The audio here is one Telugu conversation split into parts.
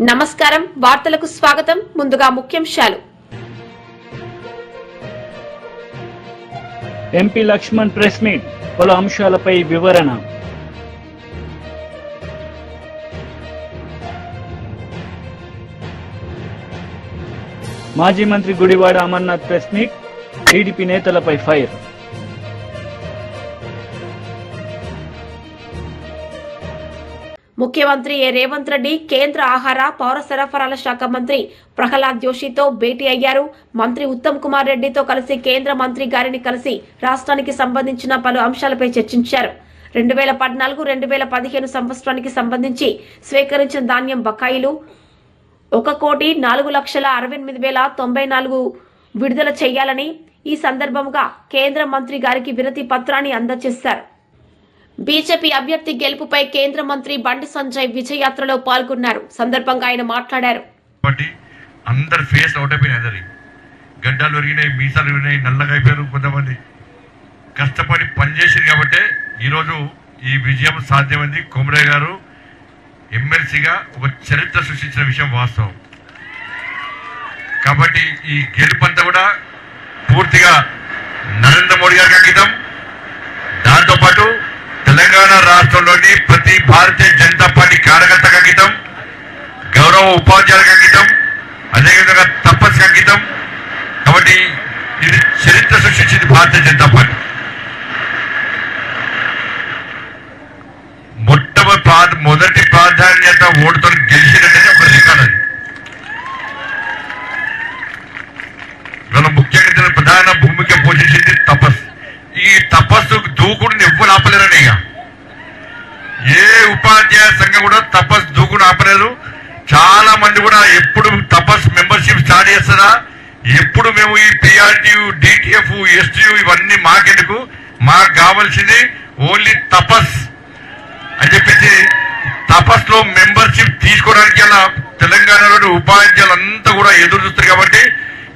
నమస్కారం వార్తలకు స్వాగతం ముందుగా ముఖ్యాంశాలు ఎంపీ లక్ష్మణ్ ప్రెస్ మీట్ పలు అంశాలపై వివరణ మాజీ మంత్రి Gudivada Amarnath press meet TDP నేతలపై ఫైర్ ముఖ్యమంత్రి రేవంత్ రెడ్డి కేంద్ర ఆహార పౌర సరఫరాల శాఖ మంత్రి ప్రహ్లాద్ జోషితో భేటీ అయ్యారు. మంత్రి ఉత్తమ్ కుమార్ రెడ్డితో కలిసి కేంద్ర మంత్రి గారిని కలిసి రాష్ట్రానికి సంబంధించిన పలు అంశాలపై చర్చించారు. 2014-2015 సంవత్సరానికి సంబంధించి స్వీకరించిన ధాన్యం బకాయిలు 1,04,68,094 విడుదల చేయాలని ఈ సందర్భంగా కేంద్ర మంత్రి గారికి వినతి పత్రాన్ని అందజేశారు. బీజేపీ అభ్యర్థి గెలుపుపై కేంద్ర మంత్రి బండి సంజయ్ విజయయాత్రలో పాల్గొన్నారు. సందర్భంగా ఆయన మాట్లాడారు. అందరు ఫేస్ అవుట్ అయిపోయినాయి, గడ్డలు ఒరిగినాయి, మీసాలు ఒరిగినాయి, నల్లగా అయిపోయారు. కొంతమంది కష్టపడి పనిచేసారు కాబట్టి ఈరోజు ఈ విజయం సాధ్యమైంది. కొమరయ్య గారు ఎమ్మెల్సీగా ఒక చరిత్ర సృష్టించిన విషయం వాస్తవం. కాబట్టి ఈ గెలుపంతా కూడా పూర్తిగా నరేంద్ర మోడీ గారికి అంకితం. దాంతోపాటు తెలంగాణ రాష్ట్రంలోని ప్రతి భారతీయ జనతా పార్టీ కార్యకర్తకు అంకితం, గౌరవ ఉపాధ్యాయులకు అంకితం, అదేవిధంగా తపస్సుకు అంకితం. కాబట్టి ఇది చరిత్ర సృష్టించింది భారతీయ జనతా పార్టీ. మొదటి ప్రాధాన్యత ఓటుతో గెలిచినట్టే ఒక రికార్డు. అది ఇవాళ ముఖ్యంగా ప్రధాన భూమిక పోషించింది తపస్సు. ఈ తపస్సు దూకుడుని ఎవ్వరు ఆపలేరని, ఇక ఏ ఉపాధ్యాయ సంఘం కూడా తపస్సు దూకుడు ఆపలేదు. చాలా మంది కూడా ఎప్పుడు తపస్సు మెంబర్షిప్ స్టార్ట్ చేస్తారా, ఎప్పుడు మేము ఈ పిఆర్టీయు, డిటిఎఫ్, ఎస్టీయు ఇవన్నీ మాకెందుకు, మాకు కావాల్సింది ఓన్లీ తపస్ అని చెప్పేసి తపస్సులో మెంబర్షిప్ తీసుకోవడానికి అలా తెలంగాణలోని ఉపాధ్యాయులంతా కూడా ఎదురు చూస్తారు. కాబట్టి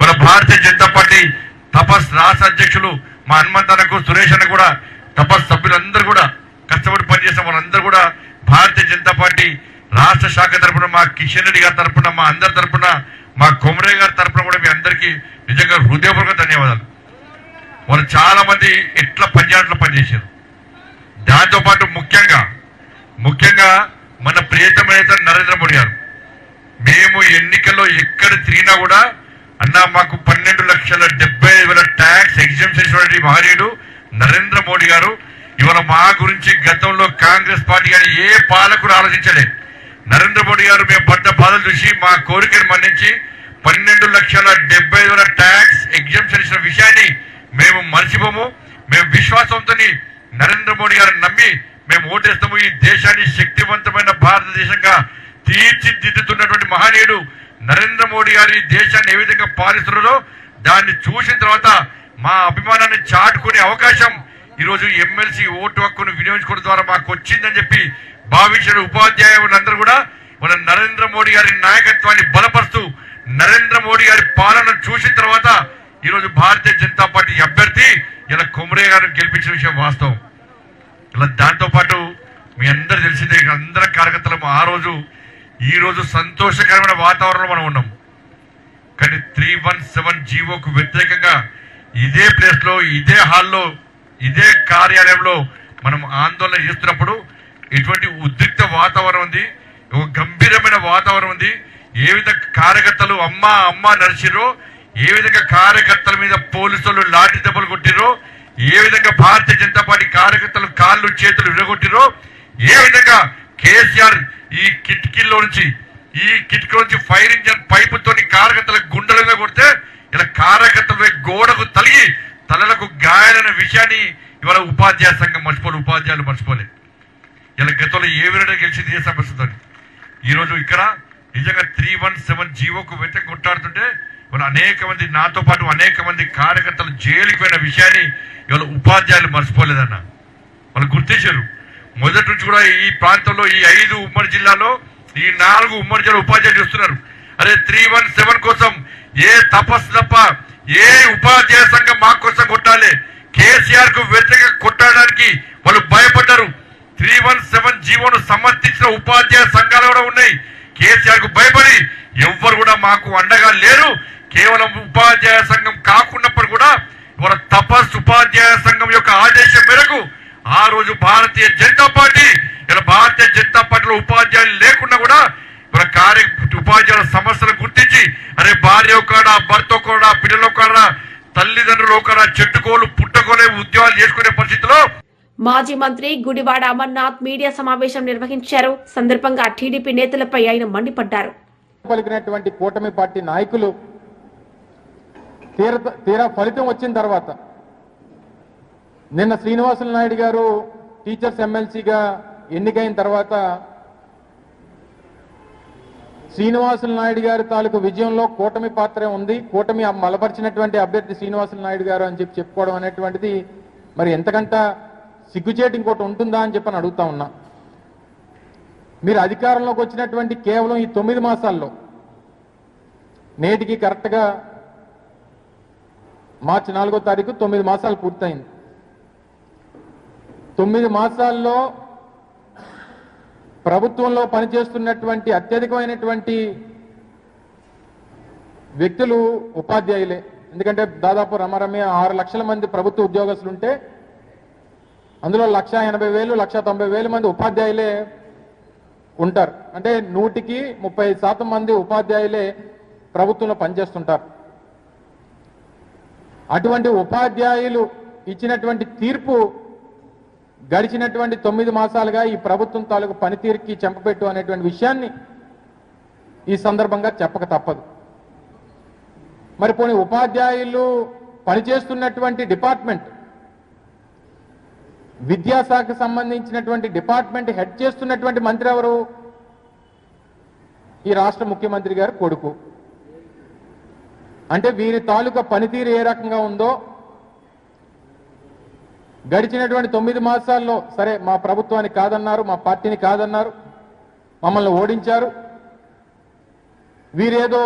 మన భారతీయ జనతా పార్టీ తపస్ రాష్ట్ర అధ్యక్షులు మా హనుమంతన్నకు, సురేష్ అన్న కూడా, తపస్ సభ్యులందరూ కూడా కష్టపడి పనిచేసిన వాళ్ళందరూ కూడా భారతీయ జనతా పార్టీ రాష్ట్ర శాఖ తరఫున, మా కిషన్ రెడ్డి గారి తరఫున, మా అందరి తరఫున, మా కొమరయ్య గారి తరఫున కూడా మీ అందరికీ నిజంగా హృదయపూర్వక ధన్యవాదాలు. వాళ్ళు చాలా మంది ఎట్లా పనిచేయాలో పనిచేశారు. దాంతోపాటు ముఖ్యంగా మన ప్రియతమ నేత నరేంద్ర మోడీ గారు, మేము ఎన్నికల్లో ఎక్కడ తిరిగినా కూడా అన్నా మాకు 12,70,000 ట్యాక్స్ ఎగ్జామ్షన్ మహనీయుడు నరేంద్ర మోడీ గారు. ఇవాళ మా గురించి గతంలో కాంగ్రెస్ పార్టీ కానీ ఏ పాలకుడు ఆలోచించలేదు. నరేంద్ర మోడీ గారు మేము పడ్డ బాధలు చూసి మా కోరికను మన్నించి 12,70,000 ట్యాక్స్ ఎగ్జామ్షన్ ఇచ్చిన విషయాన్ని మేము మర్చిపోము. మేము విశ్వాసంతో నరేంద్ర మోడీ గారిని నమ్మి మేము ఓటేస్తాము. ఈ దేశాన్ని శక్తివంతమైన భారతదేశంగా తీర్చిదిద్దుతున్నటువంటి మహనీయుడు నరేంద్ర మోడీ గారు ఈ దేశాన్ని ఏ విధంగా పాలిస్తున్నారో దాన్ని చూసిన తర్వాత మా అభిమానాన్ని చాటుకునే అవకాశం ఈరోజు ఎమ్మెల్సీ ఓటు హక్కును వినియోగించుకోవడం ద్వారా మాకు వచ్చిందని చెప్పి భావించిన ఉపాధ్యాయులందరూ కూడా మన నరేంద్ర మోడీ గారి నాయకత్వాన్ని బలపరుస్తూ నరేంద్ర మోడీ గారి పాలన చూసిన తర్వాత ఈరోజు భారతీయ జనతా పార్టీ అభ్యర్థి ఇలా కొమరయ్య గారిని గెలిపించిన విషయం వాస్తవం. ఇలా దాంతోపాటు మీ అందరూ తెలిసిందే, అందరి కార్యకర్తలు ఈ రోజు సంతోషకరమైన వాతావరణంలో మనం ఉన్నాం. కానీ 317 జీవోకు వ్యతిరేకంగా ఇదే ప్లేస్ లో, ఇదే హాల్లో, ఇదే కార్యాలయంలో మనం ఆందోళన చేస్తున్నప్పుడు ఇటువంటి ఉద్రిక్త వాతావరణం ఉంది, ఒక గంభీరమైన వాతావరణం ఉంది. ఏ విధంగా కార్యకర్తలు అమ్మ నడిచిరో, ఏ విధంగా కార్యకర్తల మీద పోలీసులు లాఠీ దెబ్బలు కొట్టిరో, ఏ విధంగా భారతీయ జనతా పార్టీ కార్యకర్తలు కాళ్ళు చేతులు విరగొట్టిరో, ఏ విధంగా కేసీఆర్ ఈ కిటికీలో నుంచి ఫైర్ ఇంజన్ పైపుతో కార్యకర్తల గుండెల మీద కొడితే ఇలా కార్యకర్తల గోడకు తలిగి తలలకు గాయాలైన విషయాన్ని ఇవాళ ఉపాధ్యాయ సంఘం ఉపాధ్యాయులు మర్చిపోలేదు. ఇలా గతంలో ఏ విధంగా గెలిచింది ఏ సమస్యతో ఈరోజు ఇక్కడ నిజంగా 317 జీవోకు వ్యతిరేకంగా కొట్టాడుతుంటే ఇవాళ నాతో పాటు అనేక మంది కార్యకర్తలు జైలుకి పోయిన విషయాన్ని ఇవాళ ఉపాధ్యాయులు మర్చిపోలేదన్న. వాళ్ళు గుర్తించారు. మొదటి నుంచి కూడా ఈ ప్రాంతంలో ఈ 5 ఉమ్మడి జిల్లాలో ఈ 4 ఉమ్మడి జిల్లా ఉపాధ్యాయులు చూస్తున్నారు. అరే 317 కోసం ఏ తపస్సు తప్ప ఏ ఉపాధ్యాయ సంఘం మా కోసం కొట్టాలి, కేసీఆర్ కు వ్యతిరేకంగా కొట్టడానికి వాళ్ళు భయపడ్డారు. 317 జీవోను సమర్థించిన ఉపాధ్యాయ సంఘాలు కూడా ఉన్నాయి. కేసీఆర్ కు భయపడి మాకు అండగా లేరు. కేవలం ఉపాధ్యాయ సంఘం కాకున్నప్పుడు కూడా ఇవాళ తపస్ ఉపాధ్యాయ సంఘం యొక్క ఆదేశం మేరకు ఆ రోజు భారతీయ జనతా పార్టీ భారతీయ జనతా పార్టీలో ఉపాధ్యాయులు లేకుండా కూడా ఉపాధ్యాయుల సమస్యలు గుర్తించి అరే భార్య ఒకడా, భర్త ఒకడా, పిల్లలు ఒకడా, తల్లిదండ్రులు ఒకడా, చెట్టుకోలు పుట్టకోలే ఉద్యోగాలు చేసుకునే పరిస్థితిలో మాజీ మంత్రి గుడివాడ అమర్నాథ్ మీడియా సమావేశం నిర్వహించారు. సందర్భంగా టీడీపీ నేతలపై ఆయన మండిపడ్డారు. పలికినటువంటి కూటమి పార్టీ నాయకులు తీరా ఫలితం వచ్చిన తర్వాత నిన్న శ్రీనివాసులు నాయుడు గారు టీచర్స్ ఎమ్మెల్సీగా ఎన్నికైన తర్వాత శ్రీనివాసులు నాయుడు గారి తాలూకు విజయంలో కూటమి పాత్ర ఉంది, కూటమి మలపరిచినటువంటి అభ్యర్థి శ్రీనివాసులు నాయుడు గారు అని చెప్పుకోవడం అనేటువంటిది మరి ఎంతకంట సిగ్గుచేటు ఇంకోటి ఉంటుందా అని చెప్పని అడుగుతా ఉన్నా. మీరు అధికారంలోకి వచ్చినటువంటి కేవలం ఈ 9 మాసాల్లో నేటికి కరెక్ట్గా మార్చి 4వ తారీఖు 9 మాసాలు పూర్తయింది. 9 మాసాల్లో ప్రభుత్వంలో పనిచేస్తున్నటువంటి అత్యధికమైనటువంటి వ్యక్తులు ఉపాధ్యాయులే. ఎందుకంటే దాదాపు రమరమే 6 లక్షల మంది ప్రభుత్వ ఉద్యోగస్తులుంటే అందులో 1,80,000 1,90,000 మంది ఉపాధ్యాయులే ఉంటారు. అంటే 100కి 30% మంది ఉపాధ్యాయులే ప్రభుత్వంలో పనిచేస్తుంటారు. అటువంటి ఉపాధ్యాయులు ఇచ్చినటువంటి తీర్పు గడిచినటువంటి 9 మాసాలుగా ఈ ప్రభుత్వం తాలూకు పనితీరుకి చెంపపెట్టు అనేటువంటి విషయాన్ని ఈ సందర్భంగా చెప్పక తప్పదు. మరి పోనీ ఉపాధ్యాయులు పనిచేస్తున్నటువంటి డిపార్ట్మెంట్, విద్యాశాఖకు సంబంధించినటువంటి డిపార్ట్మెంట్ హెడ్ చేస్తున్నటువంటి మంత్రి ఎవరు? ఈ రాష్ట్ర ముఖ్యమంత్రి గారి కొడుకు. అంటే వీరి తాలూకా పనితీరు ఏ రకంగా ఉందో గడిచినటువంటి 9 మాసాల్లో సరే మా ప్రభుత్వాన్ని కాదన్నారు, మా పార్టీని కాదన్నారు, మమ్మల్ని ఓడించారు, వీరేదో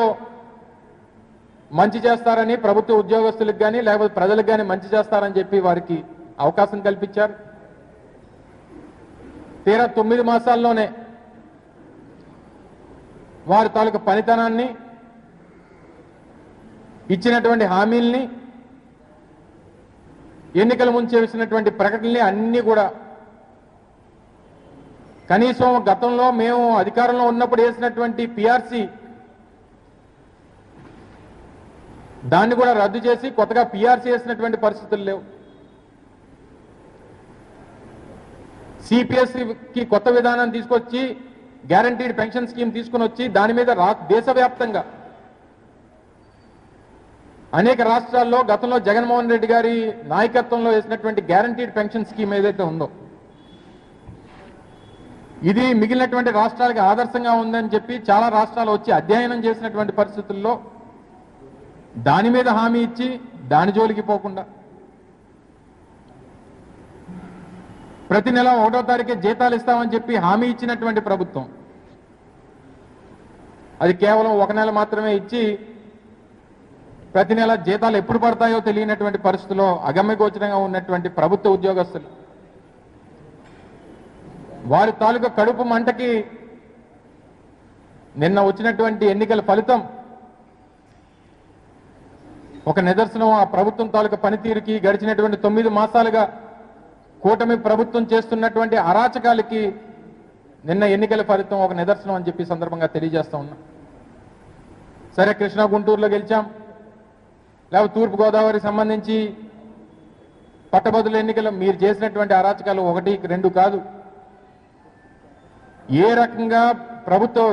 మంచి చేస్తారని ప్రభుత్వ ఉద్యోగస్తులకు కానీ లేకపోతే ప్రజలకు కానీ మంచి చేస్తారని చెప్పి వారికి అవకాశం కల్పించారు. తీరా 9 మాసాల్లోనే వారి తాలూకు పనితనాన్ని, ఇచ్చినటువంటి హామీల్ని, ఎన్నికల ముందు చేసినటువంటి ప్రకటనల్ని అన్ని కూడా కనీసం గతంలో మేము అధికారంలో ఉన్నప్పుడు వేసినటువంటి పిఆర్సీ దాన్ని కూడా రద్దు చేసి కొత్తగా పిఆర్సీ వేసినటువంటి పరిస్థితులు లేవు. సిపిఎస్కి కొత్త విధానం తీసుకొచ్చి గ్యారంటీడ్ పెన్షన్ స్కీమ్ తీసుకుని వచ్చి దాని మీద దేశవ్యాప్తంగా అనేక రాష్ట్రాల్లో గతంలో జగన్మోహన్ రెడ్డి గారి నాయకత్వంలో వేసినటువంటి గ్యారంటీడ్ పెన్షన్ స్కీమ్ ఏదైతే ఉందో ఇది మిగిలినటువంటి రాష్ట్రాలకు ఆదర్శంగా ఉందని చెప్పి చాలా రాష్ట్రాలు వచ్చి అధ్యయనం చేసినటువంటి పరిస్థితుల్లో దాని మీద హామీ ఇచ్చి దాని జోలికి పోకుండా ప్రతి నెల 1వ తారీఖే జీతాలు ఇస్తామని చెప్పి హామీ ఇచ్చినటువంటి ప్రభుత్వం అది కేవలం 1 నెల మాత్రమే ఇచ్చి ప్రతి నెల జీతాలు ఎప్పుడు పడతాయో తెలియనటువంటి పరిస్థితుల్లో అగమ్యగోచరంగా ఉన్నటువంటి ప్రభుత్వ ఉద్యోగస్తులు వారి తాలూకా కడుపు మంటకి నిన్న వచ్చినటువంటి ఎన్నికల ఫలితం ఒక నిదర్శనం. ఆ ప్రభుత్వం తాలూకా పనితీరుకి గడిచినటువంటి 9 మాసాలుగా కూటమి ప్రభుత్వం చేస్తున్నటువంటి అరాచకాలకి నిన్న ఎన్నికల ఫలితం ఒక నిదర్శనం అని చెప్పి సందర్భంగా తెలియజేస్తా ఉన్నా. సరే, కృష్ణా గుంటూరులో గెలిచాం, లేకపోతే తూర్పు గోదావరి సంబంధించి పట్టభద్రుల ఎన్నికలు మీరు చేసినటువంటి అరాచకాలు 1, 2 కాదు. ఏ రకంగా ప్రభుత్వ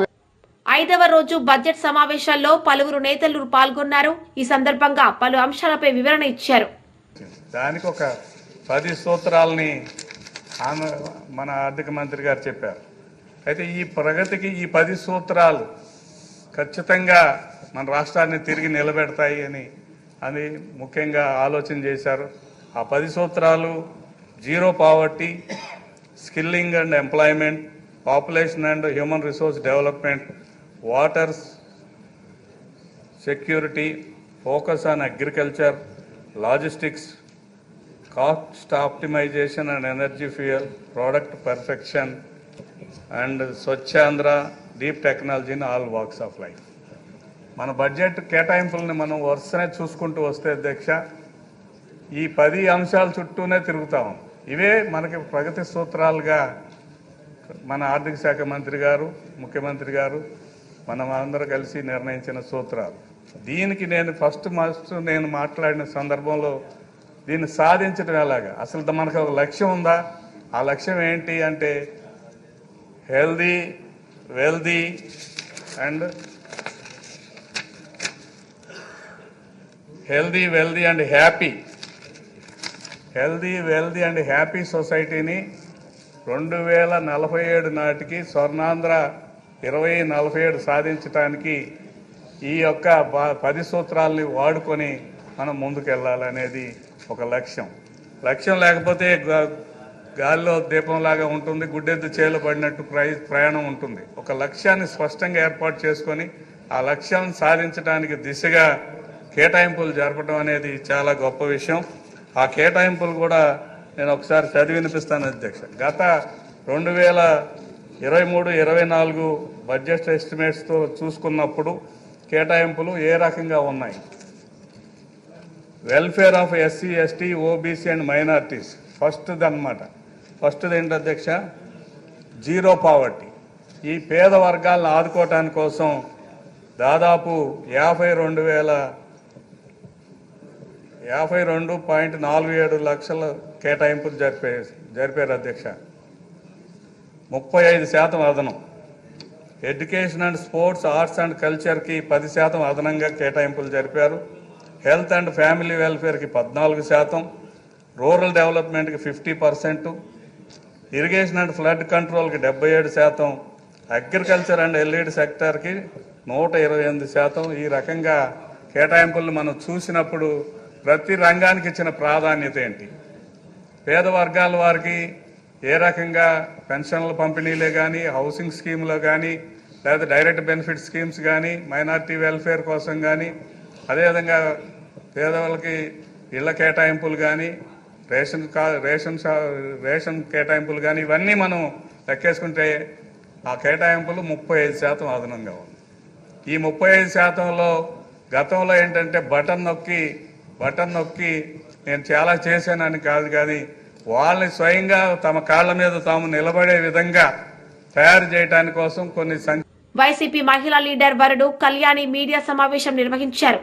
5వ రోజు బడ్జెట్ సమావేశాల్లో పలువురు నేతలు పాల్గొన్నారు. ఈ సందర్భంగా పలు అంశాలపై వివరణ ఇచ్చారు. దానికి ఒక 10 సూత్రాలని మన ఆర్థిక మంత్రి గారు చెప్పారు. అయితే ఈ ప్రగతికి ఈ 10 సూత్రాలు ఖచ్చితంగా మన రాష్ట్రాన్ని తిరిగి నిలబెడతాయి అని ముఖ్యంగా ఆలోచన చేశారు. ఆ 10 సూత్రాలు zero poverty, skilling and employment, population and human resource development, water security, focus on agriculture, logistics, cost optimisation and energy fuel, product perfection and Swachh Andhra, deep technology in all walks of life. మన బడ్జెట్ కేటాయింపులను మనం వరుసనే చూసుకుంటూ వస్తే అధ్యక్ష ఈ 10 అంశాల చుట్టూనే తిరుగుతాం. ఇవే మనకి ప్రగతి సూత్రాలుగా మన ఆర్థిక శాఖ మంత్రి గారు, ముఖ్యమంత్రి గారు, మనం అందరూ కలిసి నిర్ణయించిన సూత్రాలు. దీనికి నేను మాట్లాడిన సందర్భంలో దీన్ని సాధించడం ఎలాగా, అసలు మనకు ఒక లక్ష్యం ఉందా? ఆ లక్ష్యం ఏంటి అంటే హెల్దీ, వెల్దీ అండ్ హ్యాపీ సొసైటీని 2047 నాటికి స్వర్ణాంధ్ర 2047 సాధించడానికి ఈ యొక్క 10 సూత్రాలని వాడుకొని మనం ముందుకెళ్ళాలనేది ఒక లక్ష్యం. లక్ష్యం లేకపోతే గాలిలో దీపంలాగా ఉంటుంది, గుడ్డెద్దు చేలు పడినట్టు ప్రయాణం ఉంటుంది. ఒక లక్ష్యాన్ని స్పష్టంగా ఏర్పాటు చేసుకొని ఆ లక్ష్యాన్ని సాధించడానికి దిశగా కేటాయింపులు జరపడం అనేది చాలా గొప్ప విషయం. ఆ కేటాయింపులు కూడా నేను ఒకసారి చదివి వినిపిస్తాను అధ్యక్ష. గత 2023-24 బడ్జెట్ ఎస్టిమేట్స్తో చూసుకున్నప్పుడు కేటాయింపులు ఏ రకంగా ఉన్నాయి? Welfare of SC, ST, OBC and minorities ఫస్ట్ది ఏంటి అధ్యక్ష? Zero poverty. ఈ పేద వర్గాలను ఆదుకోవటానికి కోసం దాదాపు 52.47 లక్షల కేటాయింపులు జరిపారు అధ్యక్ష. 35% అదనం. Education and sports, arts and కల్చర్కి 10% అదనంగా కేటాయింపులు జరిపారు. హెల్త్ అండ్ ఫ్యామిలీ వెల్ఫేర్కి 14%, రూరల్ డెవలప్మెంట్కి 50%, ఇరిగేషన్ అండ్ ఫ్లడ్ కంట్రోల్కి 77%, అగ్రికల్చర్ అండ్ ఎల్ఈడి సెక్టార్కి 128%. ఈ రకంగా కేటాయింపులను మనం చూసినప్పుడు ప్రతి రంగానికి ఇచ్చిన ప్రాధాన్యత ఏంటి, పేద వర్గాల వారికి ఏ రకంగా పెన్షన్ల పంపిణీలే కానీ, హౌసింగ్ స్కీమ్లో కానీ, లేదా డైరెక్ట్ బెనిఫిట్ స్కీమ్స్ కానీ, మైనారిటీ వెల్ఫేర్ కోసం కానీ, అదేవిధంగా పేదవాళ్ళకి ఇళ్ల కేటాయింపులు కానీ, రేషన్ కేటాయింపులు కానీ, ఇవన్నీ మనం లెక్కేసుకుంటే ఆ కేటాయింపులు 35% అదనంగా ఉంది. ఈ 35%లో గతంలో ఏంటంటే బటన్ నొక్కి నేను చాలా చేశానని కాదు, కానీ వాళ్ళని స్వయంగా తమ కాళ్ల మీద తాము నిలబడే విధంగా తయారు చేయడానికి కోసం కొన్ని వైసీపీ మహిళా లీడర్ వరుడు కళ్యాణి మీడియా సమావేశం నిర్వహించారు.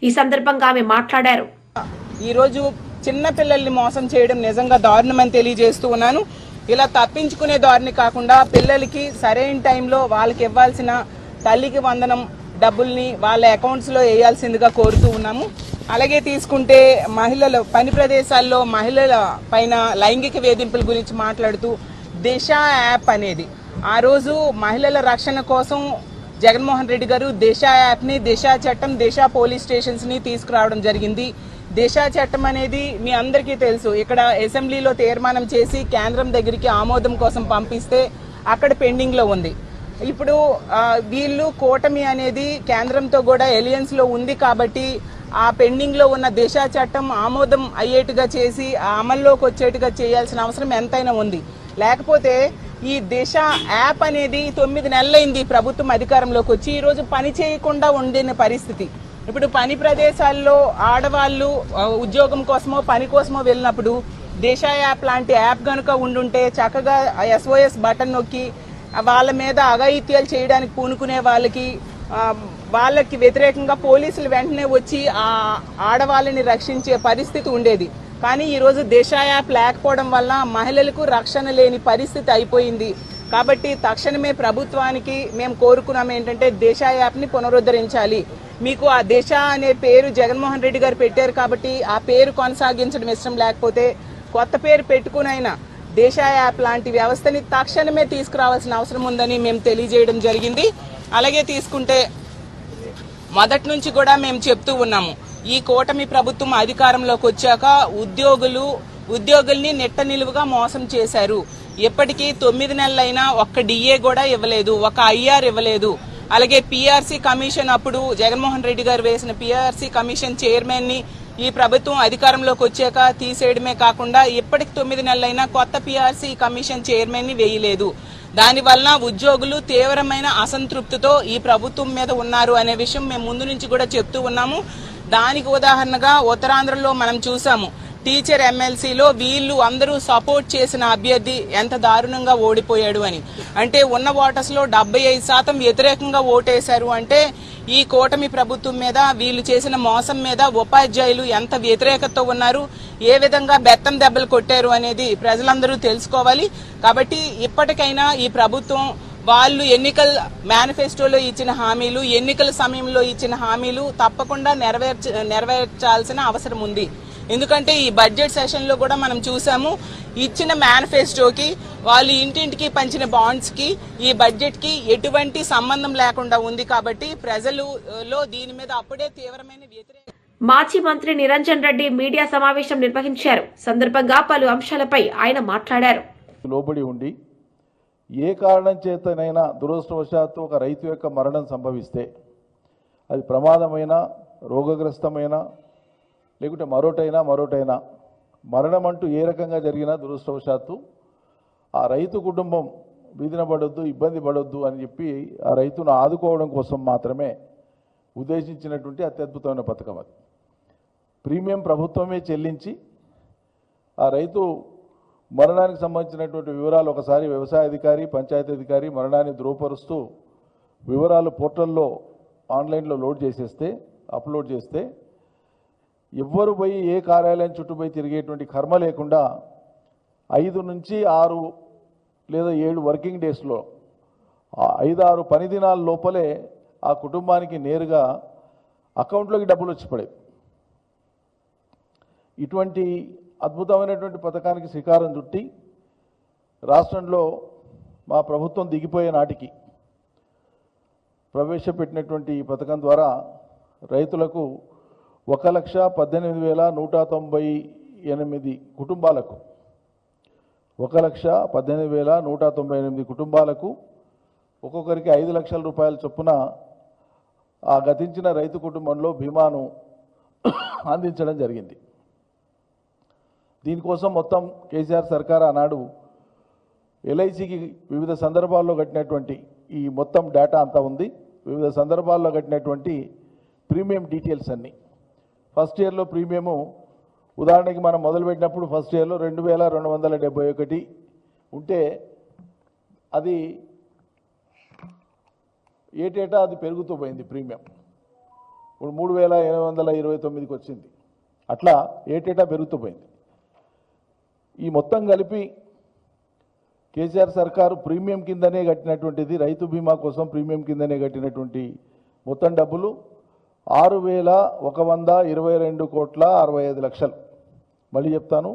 ఈ సందర్భంగా ఆమె మాట్లాడారు. ఈరోజు చిన్న పిల్లల్ని మోసం చేయడం నిజంగా దారుణమని తెలియజేస్తూ ఉన్నాను. ఇలా తప్పించుకునే దారిని కాకుండా పిల్లలకి సరైన టైంలో వాళ్ళకి ఇవ్వాల్సిన తల్లికి వందనం డబ్బుల్ని వాళ్ళ అకౌంట్స్లో వేయాల్సిందిగా కోరుతూ ఉన్నాము. అలాగే తీసుకుంటే మహిళల పని ప్రదేశాల్లో మహిళల పైన లైంగిక వేధింపుల గురించి మాట్లాడుతూ దిశ యాప్ అనేది ఆ రోజు మహిళల రక్షణ కోసం జగన్మోహన్ రెడ్డి గారు దిశ యాప్ని, దిశ చట్టం, దిశ పోలీస్ స్టేషన్స్ని తీసుకురావడం జరిగింది. దిశ చట్టం అనేది మీ అందరికీ తెలుసు, ఇక్కడ అసెంబ్లీలో తీర్మానం చేసి కేంద్రం దగ్గరికి ఆమోదం కోసం పంపిస్తే అక్కడ పెండింగ్లో ఉంది. ఇప్పుడు వీళ్ళు కూటమి అనేది కేంద్రంతో కూడా ఎలియన్స్లో ఉంది కాబట్టి ఆ పెండింగ్లో ఉన్న దిశ చట్టం ఆమోదం అయ్యేట్టుగా చేసి ఆ అమల్లోకి వచ్చేట్టుగా చేయాల్సిన అవసరం ఎంతైనా ఉంది. లేకపోతే ఈ దిశ యాప్ అనేది 9 నెలలైంది ప్రభుత్వం అధికారంలోకి వచ్చి ఈరోజు పని చేయకుండా ఉండిన పరిస్థితి. ఇప్పుడు పని ప్రదేశాల్లో ఆడవాళ్ళు ఉద్యోగం కోసమో పని కోసమో వెళ్ళినప్పుడు దిశ యాప్ లాంటి యాప్ కనుక ఉండుంటే చక్కగా SOS బటన్ నొక్కి వాళ్ళ మీద అఘాయిత్యాలు చేయడానికి పూనుకునే వాళ్ళకి వ్యతిరేకంగా పోలీసులు వెంటనే వచ్చి ఆ ఆడవాళ్ళని రక్షించే పరిస్థితి ఉండేది. కానీ ఈరోజు దిశ యాప్ లేకపోవడం వల్ల మహిళలకు రక్షణ లేని పరిస్థితి అయిపోయింది. కాబట్టి తక్షణమే ప్రభుత్వానికి మేము కోరుకున్నాం ఏంటంటే దిశ యాప్ని పునరుద్ధరించాలి. మీకు ఆ దిశ అనే పేరు జగన్మోహన్ రెడ్డి గారు పెట్టారు కాబట్టి ఆ పేరు కొనసాగించడం ఇష్టం లేకపోతే కొత్త పేరు పెట్టుకునైనా దిశ యాప్ లాంటి వ్యవస్థని తక్షణమే తీసుకురావాల్సిన అవసరం ఉందని మేము తెలియజేయడం జరిగింది. అలాగే తీసుకుంటే మొదటి నుంచి కూడా మేము చెప్తూ ఉన్నాము, ఈ కూటమి ప్రభుత్వం అధికారంలోకి వచ్చాక ఉద్యోగుల్ని నెట్ట నిలువుగా మోసం చేశారు. ఇప్పటికీ 9 నెలలైనా ఒక్క DA కూడా ఇవ్వలేదు, ఒక IR ఇవ్వలేదు. అలాగే PRC కమిషన్ అప్పుడు జగన్మోహన్ రెడ్డి గారు వేసిన PRC కమిషన్ చైర్మన్ ని ఈ ప్రభుత్వం అధికారంలోకి వచ్చాక తీసేయడమే కాకుండా ఇప్పటికి 9 నెలలైనా కొత్త PRC కమిషన్ చైర్మన్ ని వేయలేదు. దాని వలన ఉద్యోగులు తీవ్రమైన అసంతృప్తితో ఈ ప్రభుత్వం మీద ఉన్నారు అనే విషయం మేము ముందు నుంచి కూడా చెప్తూ ఉన్నాము. దానికి ఉదాహరణగా ఉత్తరాంధ్రలో మనం చూసాము. టీచర్ ఎమ్మెల్సీలో వీళ్ళు అందరూ సపోర్ట్ చేసిన అభ్యర్థి ఎంత దారుణంగా ఓడిపోయాడు అని. అంటే ఉన్న ఓటర్స్ లో 75% వ్యతిరేకంగా ఓటేశారు. అంటే ఈ కూటమి ప్రభుత్వం మీద వీళ్ళు చేసిన మోసం మీద ఉపాధ్యాయులు ఎంత వ్యతిరేకతతో ఉన్నారు, ఏ విధంగా బెత్తం దెబ్బలు కొట్టారు అనేది ప్రజలందరూ తెలుసుకోవాలి. కాబట్టి ఇప్పటికైనా ఈ ప్రభుత్వం వాళ్ళు ఎన్నికల మేనిఫెస్టోలో ఇచ్చిన హామీలు, ఎన్నికల సమయంలో ఇచ్చిన హామీలు తప్పకుండా నెరవేర్చాల్సిన అవసరం ఉంది. ఎందుకంటే ఈ బడ్జెట్ సెషన్ లో కూడా మనం చూసాము, ఇచ్చిన మేనిఫెస్టోకి వాళ్ళు ఇంటింటికి పంచిన బాండ్స్ కి ఈ బడ్జెట్ కి ఎటువంటి సంబంధం లేకుండా ఉంది. కాబట్టి ప్రజలలో దీని మీద అప్పుడే తీవ్రమైన వ్యతిరేకత. మాజీ మంత్రి నిరంజన్ రెడ్డి మీడియా సమావేశం నిర్వహించారు. సందర్భంగా పలు అంశాలపై ఆయన మాట్లాడారు. లోబడి ఉండి ఏ కారణం చేతనైనా దురదృష్టవశాత్తు ఒక రైతు యొక్క మరణం సంభవిస్తే అది ప్రమాదమైన, రోగగ్రస్తమైన, లేకుంటే మరోటైనా మరణం అంటూ ఏ రకంగా జరిగినా దురదృష్టవశాత్తు ఆ రైతు కుటుంబం వీధిన పడొద్దు, ఇబ్బంది పడొద్దు అని చెప్పి ఆ రైతును ఆదుకోవడం కోసం మాత్రమే ఉద్దేశించినటువంటి అత్యద్భుతమైన పథకం అది. ప్రీమియం ప్రభుత్వమే చెల్లించి ఆ రైతు మరణానికి సంబంధించినటువంటి వివరాలు ఒకసారి వ్యవసాయ అధికారి, పంచాయతీ అధికారి మరణాన్ని ధృవపరుస్తూ వివరాలు పోర్టల్లో ఆన్లైన్లో అప్లోడ్ చేస్తే ఎవ్వరు పోయి ఏ కార్యాలయం చుట్టూ పోయి తిరిగేటువంటి కర్మ లేకుండా 5 నుంచి 6 లేదా 7 వర్కింగ్ డేస్లో 5-6 పని దినాల లోపలే ఆ కుటుంబానికి నేరుగా అకౌంట్లోకి డబ్బులు వచ్చి పడేవి. ఇటువంటి అద్భుతమైనటువంటి పథకానికి శ్రీకారం చుట్టి రాష్ట్రంలో మా ప్రభుత్వం దిగిపోయే నాటికి ప్రవేశపెట్టినటువంటి ఈ పథకం ద్వారా రైతులకు 1,18,198 కుటుంబాలకు 1,18,198 కుటుంబాలకు ఒక్కొక్కరికి 5 లక్షల రూపాయల చొప్పున ఆ గతించిన రైతు కుటుంబంలో బీమాను అందించడం జరిగింది. దీనికోసం మొత్తం కేసీఆర్ సర్కార్ ఆనాడు ఎల్ఐసికి వివిధ సందర్భాల్లో కట్టినటువంటి ఈ మొత్తం డేటా అంతా ఉంది. వివిధ సందర్భాల్లో కట్టినటువంటి ప్రీమియం డీటెయిల్స్ అన్నీ. ఫస్ట్ ఇయర్లో ప్రీమియము ఉదాహరణకి మనం మొదలుపెట్టినప్పుడు ఫస్ట్ ఇయర్లో 2,271 ఉంటే అది ఏటేటా అది పెరుగుతూ పోయింది. ప్రీమియం ఇప్పుడు 3,829కి వచ్చింది. అట్లా ఏటేటా పెరుగుతూ పోయింది. ఈ మొత్తం కలిపి కేసీఆర్ సర్కారు ప్రీమియం కిందనే కట్టినటువంటిది, రైతు బీమా కోసం ప్రీమియం కిందనే కట్టినటువంటి మొత్తం డబ్బులు 6,122,65,00,000. మళ్ళీ చెప్తాను,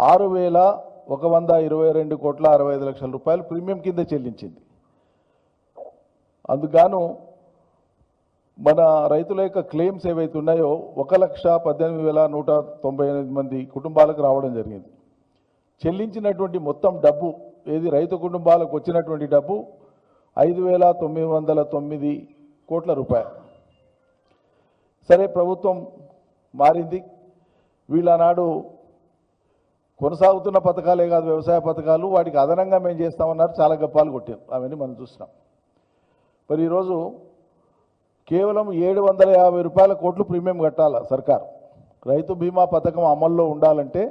6,122,65,00,000 రూపాయలు ప్రీమియం కింద చెల్లించింది. అందుకు మన రైతుల యొక్క క్లెయిమ్స్ ఏవైతే ఉన్నాయో 1,18,198 కుటుంబాలకు రావడం జరిగింది. చెల్లించినటువంటి మొత్తం డబ్బు ఏది రైతు కుటుంబాలకు వచ్చినటువంటి డబ్బు 5,909 కోట్ల రూపాయలు. సరే, ప్రభుత్వం మారింది. వీళ్ళనాడు కొనసాగుతున్న పథకాలే కాదు, వ్యవసాయ పథకాలు వాటికి అదనంగా మేము చేస్తామన్నారు. చాలా గప్పాలు కొట్టారు, అవన్నీ మనం చూసినాం. మరి ఈరోజు కేవలం 750 కోట్లు ప్రీమియం కట్టాల సర్కారు. రైతు బీమా పథకం అమల్లో ఉండాలంటే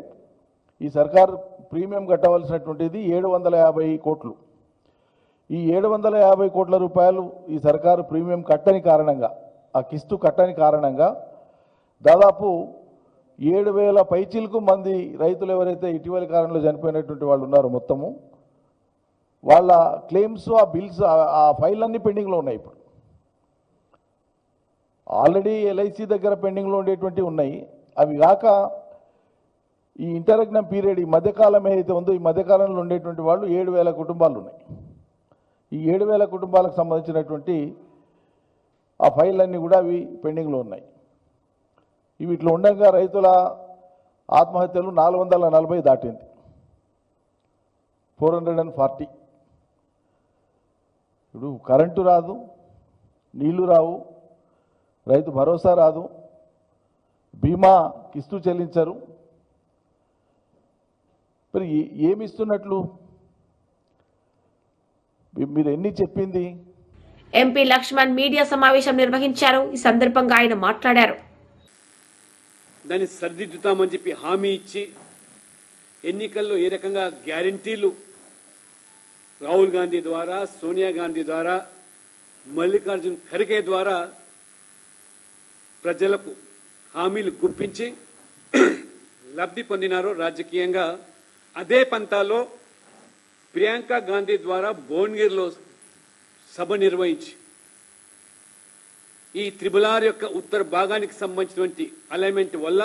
ఈ సర్కారు ప్రీమియం కట్టవలసినటువంటిది 750 కోట్లు. ఈ 750 కోట్ల రూపాయలు ఈ సర్కారు ప్రీమియం కట్టని కారణంగా, ఆ కిస్తు కట్టని కారణంగా దాదాపు 7,000 పైచిలకు మంది రైతులు ఎవరైతే ఇటీవలి కాలంలో చనిపోయినటువంటి వాళ్ళు ఉన్నారో మొత్తము వాళ్ళ క్లెయిమ్స్, ఆ బిల్స్, ఆ ఫైల్ అన్నీ పెండింగ్లో ఉన్నాయి. ఇప్పుడు ఆల్రెడీ ఎల్ఐసి దగ్గర పెండింగ్లో ఉండేటువంటివి ఉన్నాయి. అవి కాక ఈ ఇంటర్రెగ్నం పీరియడ్, ఈ మధ్యకాలం ఏదైతే ఉందో ఈ మధ్యకాలంలో ఉండేటువంటి వాళ్ళు 7,000 కుటుంబాలు ఉన్నాయి. ఈ 7,000 కుటుంబాలకు సంబంధించినటువంటి ఆ ఫైల్ అన్నీ కూడా అవి పెండింగ్లో ఉన్నాయి. ఇవి ఇట్లా ఉండగా రైతుల ఆత్మహత్యలు 440 దాటింది, 440. ఇప్పుడు కరెంటు రాదు, నీళ్లు రావు, రైతు భరోసా రాదు, బీమా కిస్తు చెల్లించరు. మరి ఏమి ఇస్తున్నట్లు? మీరు ఎన్ని చెప్పింది? ఎంపీ లక్ష్మణ్ మీడియా సమావేశం నిర్వహించారు. ఈ సందర్భంగా ఆయన మాట్లాడారు. దాన్ని సరిదిద్దుతామని చెప్పి హామీ ఇచ్చి ఎన్నికల్లో ఏ రకంగా గ్యారంటీలు రాహుల్ గాంధీ ద్వారా, సోనియా గాంధీ ద్వారా, మల్లికార్జున్ ఖర్గే ద్వారా ప్రజలకు హామీలు గుప్పించి లబ్ధి పొందినారో రాజకీయంగా, అదే పంతాలో ప్రియాంక గాంధీ ద్వారా భువనగిరిలో సభ నిర్వహించి ఈ త్రిబులార్ యొక్క ఉత్తర భాగానికి సంబంధించినటువంటి అలైన్మెంట్ వల్ల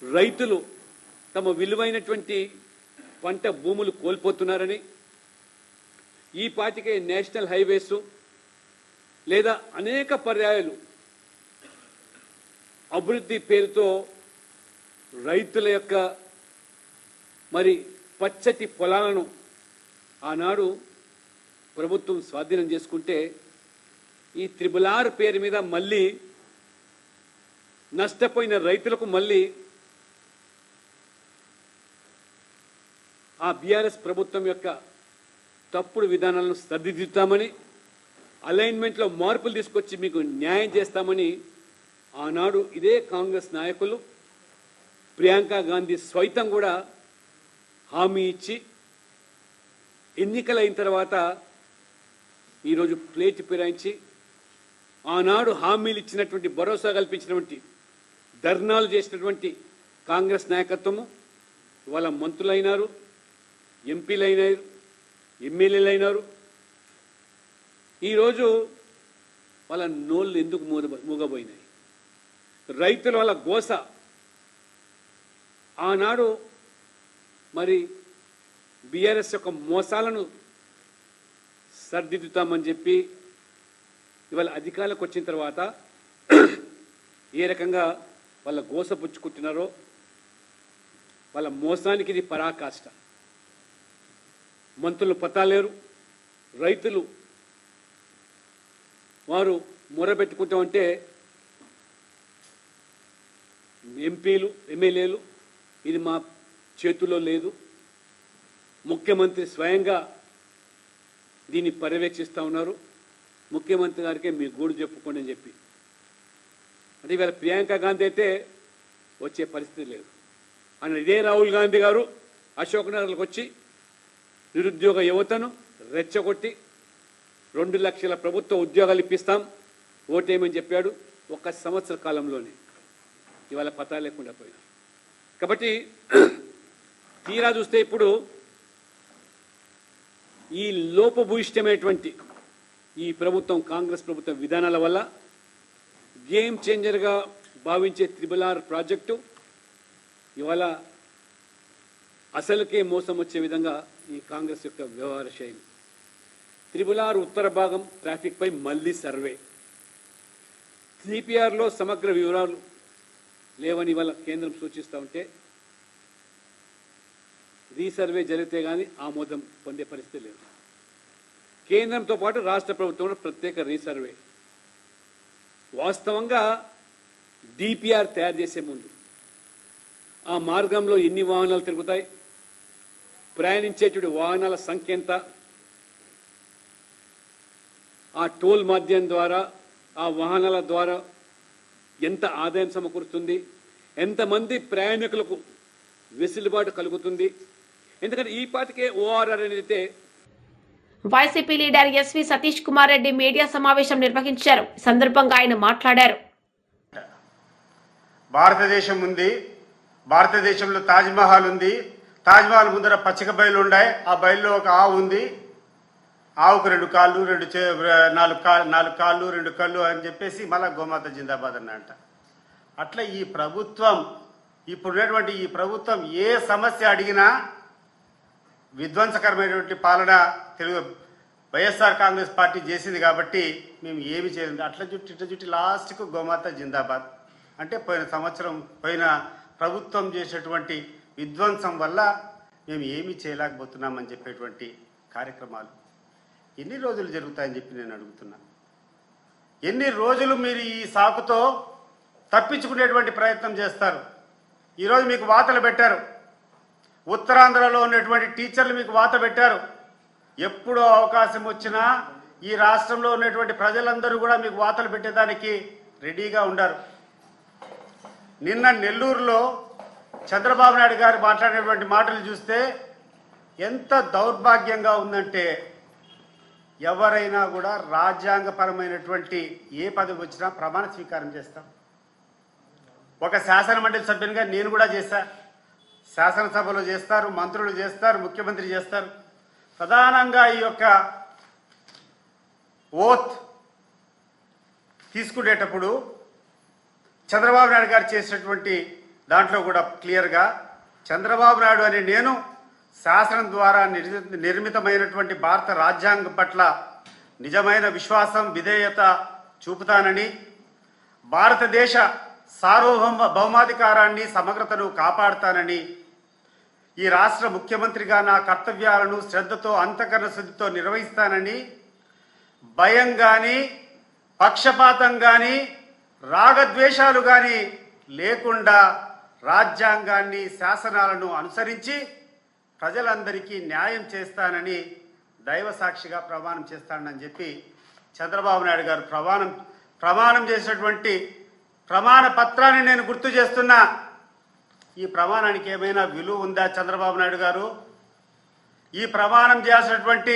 రైతులు తమ విలువైనటువంటి పంట భూములు కోల్పోతున్నారని, ఈ పాటికే నేషనల్ హైవేస్ లేదా అనేక పర్యాయాలు అభివృద్ధి పేరుతో రైతుల యొక్క మరి పచ్చటి పొలాలను ఆనాడు ప్రభుత్వం స్వాధీనం చేసుకుంటే ఈ త్రిబులార్ పేరు మీద మళ్ళీ నష్టపోయిన రైతులకు మళ్ళీ ఆ బీఆర్ఎస్ ప్రభుత్వం యొక్క తప్పుడు విధానాలను సరిదిద్దుతామని, అలైన్మెంట్లో మార్పులు తీసుకొచ్చి మీకు న్యాయం చేస్తామని ఆనాడు ఇదే కాంగ్రెస్ నాయకులు ప్రియాంక గాంధీ స్వైతం కూడా హామీ ఇచ్చి ఎన్నికలైన తర్వాత ఈరోజు ప్లేట్ ఫిరాయించి ఆనాడు హామీలు ఇచ్చినటువంటి భరోసా కల్పించినటువంటి ధర్నాలు చేసినటువంటి కాంగ్రెస్ నాయకత్వము ఇవాళ మంత్రులైనారు, ఎంపీలైనారు, ఎమ్మెల్యేలైనారు. ఈరోజు వాళ్ళ నోళ్ళు ఎందుకు మూగబోయినాయి? రైతుల వాళ్ళ గోస ఆనాడు మరి బీఆర్ఎస్ యొక్క మోసాలను సరిదిద్దుతామని చెప్పి ఇవాళ అధికారులకు వచ్చిన తర్వాత ఏ రకంగా వాళ్ళ గోస పుచ్చుకుంటున్నారో, వాళ్ళ మోసానికి ఇది పరాకాష్ట. మంత్రులు పతాలేరు, రైతులు వారు మొరబెట్టుకుంటామంటే ఎంపీలు, ఎమ్మెల్యేలు ఇది మా చేతుల్లో లేదు, ముఖ్యమంత్రి స్వయంగా దీన్ని పర్యవేక్షిస్తూ ఉన్నారు, ముఖ్యమంత్రి గారికే మీ గూడు చెప్పుకోండి అని చెప్పి. అంటే ఇవాళ ప్రియాంక గాంధీ అయితే వచ్చే పరిస్థితి లేదు. ఆయన ఇదే రాహుల్ గాంధీ గారు అశోక్ నగర్లకు వచ్చి నిరుద్యోగ యువతను రెచ్చగొట్టి 2 లక్షల ప్రభుత్వ ఉద్యోగాలు ఇప్పిస్తాం, ఓటేయమని చెప్పాడు. 1 సంవత్సర కాలంలోనే ఇవాళ పతా లేకుండా పోయినా. కాబట్టి తీరా చూస్తే ఇప్పుడు ఈ లోపభూయిష్టమైనటువంటి ఈ ప్రభుత్వం, కాంగ్రెస్ ప్రభుత్వం విధానాల వల్ల గేమ్ చేంజర్గా భావించే త్రిబులార్ ప్రాజెక్టు ఇవాళ అసలుకే మోసం వచ్చే విధంగా ఈ కాంగ్రెస్ యొక్క వ్యవహార శైలి. త్రిబులార్ ఉత్తర భాగం ట్రాఫిక్పై మళ్ళీ సర్వే, సిపిఆర్లో సమగ్ర వివరాలు లేవని ఇవాళ కేంద్రం సూచిస్తూ ఉంటే రీసర్వే జరిగితే కానీ ఆమోదం పొందే పరిస్థితి లేదు. కేంద్రంతో పాటు రాష్ట్ర ప్రభుత్వంలో ప్రత్యేక రీసర్వే. వాస్తవంగా డిపిఆర్ తయారు చేసే ముందు ఆ మార్గంలో ఎన్ని వాహనాలు తిరుగుతాయి, ప్రయాణించేటువంటి వాహనాల సంఖ్య ఎంత, ఆ టోల్ మాధ్యం ద్వారా ఆ వాహనాల ద్వారా ఎంత ఆదాయం సమకూరుతుంది, ఎంతమంది ప్రయాణికులకు వెసులుబాటు కలుగుతుంది. ఎందుకంటే ఈ పాటికే ఓఆర్ఆర్ అనేది. YCP leader SV Satish Kumar Reddy media సమావేశం నిర్వహించారు. ఈ సందర్భంగా ఆయన మాట్లాడారు. భారతదేశం ఉంది, భారతదేశంలో తాజ్మహల్ ఉంది, తాజ్మహల్ ముందర పచ్చిక బయలు ఉన్నాయి, ఆ బయలులో ఒక ఆవు ఉంది, ఆవుకు 2 కాళ్ళు 4 కాళ్ళు 2 కళ్ళు అని చెప్పేసి మళ్ళా గోమాత జిందాబాద్ అన్నంట. అట్లా ఈ ప్రభుత్వం, ఇప్పుడున్నటువంటి ఈ ప్రభుత్వం ఏ సమస్య అడిగినా విధ్వంసకరమైనటువంటి పాలన వైఎస్ఆర్ కాంగ్రెస్ పార్టీ చేసింది కాబట్టి మేము ఏమి చేయలేదు. అట్లా చుట్టి లాస్ట్కు గోమాత జిందాబాద్ అంటే పోయిన ప్రభుత్వం చేసేటువంటి విధ్వంసం వల్ల మేము ఏమీ చేయలేకపోతున్నామని చెప్పేటువంటి కార్యక్రమాలు ఎన్ని రోజులు జరుగుతాయని చెప్పి నేను అడుగుతున్నా. ఎన్ని రోజులు మీరు ఈ సాకుతో తప్పించుకునేటువంటి ప్రయత్నం చేస్తారు? ఈరోజు మీకు వాతలు పెట్టారు, ఉత్తరాంధ్రలో ఉన్నటువంటి టీచర్లు మీకు వాత పెట్టారు. ఎప్పుడో అవకాశం వచ్చినా ఈ రాష్ట్రంలో ఉన్నటువంటి ప్రజలందరూ కూడా మీకు వాతలు పెట్టేదానికి రెడీగా ఉండారు. నిన్న నెల్లూరులో చంద్రబాబు నాయుడు గారు మాట్లాడినటువంటి మాటలు చూస్తే ఎంత దౌర్భాగ్యంగా ఉందంటే, ఎవరైనా కూడా రాజ్యాంగపరమైనటువంటి ఏ పదవి వచ్చినా ప్రమాణ స్వీకారం చేస్తాం. ఒక శాసనమండలి సభ్యునిగా నేను కూడా చేశా. శాసనసభలో చేస్తారు, మంత్రులు చేస్తారు, ముఖ్యమంత్రి చేస్తారు. ప్రధానంగా ఈ యొక్క ఓత్ తీసుకునేటప్పుడు చంద్రబాబు నాయుడు గారు చేసినటువంటి దాంట్లో కూడా క్లియర్గా చంద్రబాబు నాయుడు అనే నేను శాసనం ద్వారా నిర్మితమైనటువంటి భారత రాజ్యాంగం పట్ల నిజమైన విశ్వాసం, విధేయత చూపుతానని, భారతదేశ సార్వభౌమాధికారాన్ని, సమగ్రతను కాపాడుతానని, ఈ రాష్ట్ర ముఖ్యమంత్రిగా నా కర్తవ్యాలను శ్రద్ధతో, అంతఃకరణ శుద్ధితో నిర్వహిస్తానని, భయం కానీ, పక్షపాతం కానీ, రాగద్వేషాలు కానీ లేకుండా రాజ్యాంగాన్ని, శాసనాలను అనుసరించి ప్రజలందరికీ న్యాయం చేస్తానని దైవ సాక్షిగా ప్రమాణం చేస్తానని చెప్పి చంద్రబాబు నాయుడు గారు ప్రమాణం చేసినటువంటి ప్రమాణ పత్రాన్ని నేను గుర్తు చేస్తున్నా. ఈ ప్రమాణానికి ఏమైనా విలువ ఉందా చంద్రబాబు నాయుడు గారు? ఈ ప్రమాణం చేసినటువంటి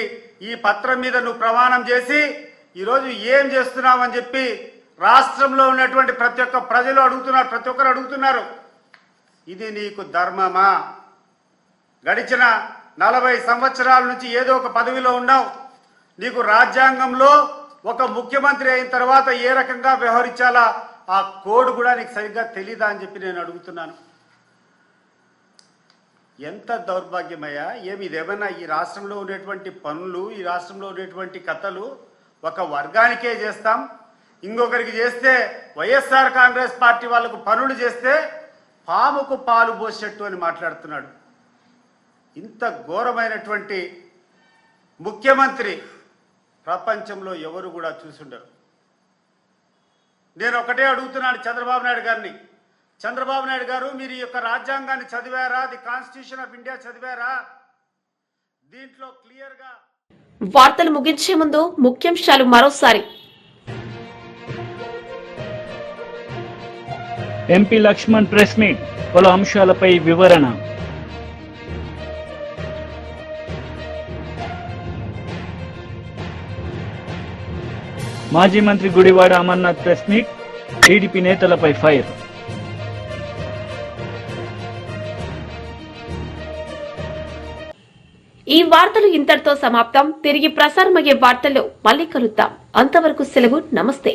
ఈ పత్రం మీద నువ్వు ప్రమాణం చేసి ఈరోజు ఏం చేస్తున్నావని చెప్పి రాష్ట్రంలో ఉన్నటువంటి ప్రతి ఒక్క ప్రజలు అడుగుతున్నారు, ప్రతి ఒక్కరు అడుగుతున్నారు. ఇది నీకు ధర్మమా? గడిచిన 40 సంవత్సరాల నుంచి ఏదో ఒక పదవిలో ఉన్నావు. నీకు రాజ్యాంగంలో ఒక ముఖ్యమంత్రి అయిన తర్వాత ఏ రకంగా వ్యవహరించాలా ఆ కోడ్ కూడా నీకు సరిగ్గా తెలీదా అని చెప్పి నేను అడుగుతున్నాను. ఎంత దౌర్భాగ్యమయ్యా! ఇదేమన్నా ఈ రాష్ట్రంలో ఉండేటువంటి పనులు, ఈ రాష్ట్రంలో ఉండేటువంటి కథలు ఒక వర్గానికే చేస్తాం, ఇంకొకరికి చేస్తే వైఎస్ఆర్ కాంగ్రెస్ పార్టీ వాళ్ళకు పనులు చేస్తే పాముకు పాలు పోసేట్టు అని మాట్లాడుతున్నాడు. ఇంత ఘోరమైనటువంటి ముఖ్యమంత్రి ప్రపంచంలో ఎవరు కూడా చూసుండరు. నేను ఒకటే అడుగుతున్నాను చంద్రబాబు నాయుడు గారిని. చంద్రబాబు నాయుడు గారు, మీరు ఈ యొక్క రాజ్యాంగాన్ని చదివారా? ది కాన్స్టిట్యూషన్ ఆఫ్ ఇండియా చదివారా? దీంట్లో క్లియర్గా. వార్తలు ముగించే ముందు ముఖ్యాంశాలు మరోసారి. ఎంపీ లక్ష్మణ్ ప్రెస్ మీట్, పలు అంశాలపై వివరణ. మాజీ మంత్రి Gudivada Amarnath press meet, TDP నేతలపై ఫైర్. ఈ వార్తలు ఇంతటితో సమాప్తం. తిరిగి ప్రసారమయ్యే వార్తల్లో మళ్ళీ కలుద్దాం. అంతవరకు సెలవు. నమస్తే.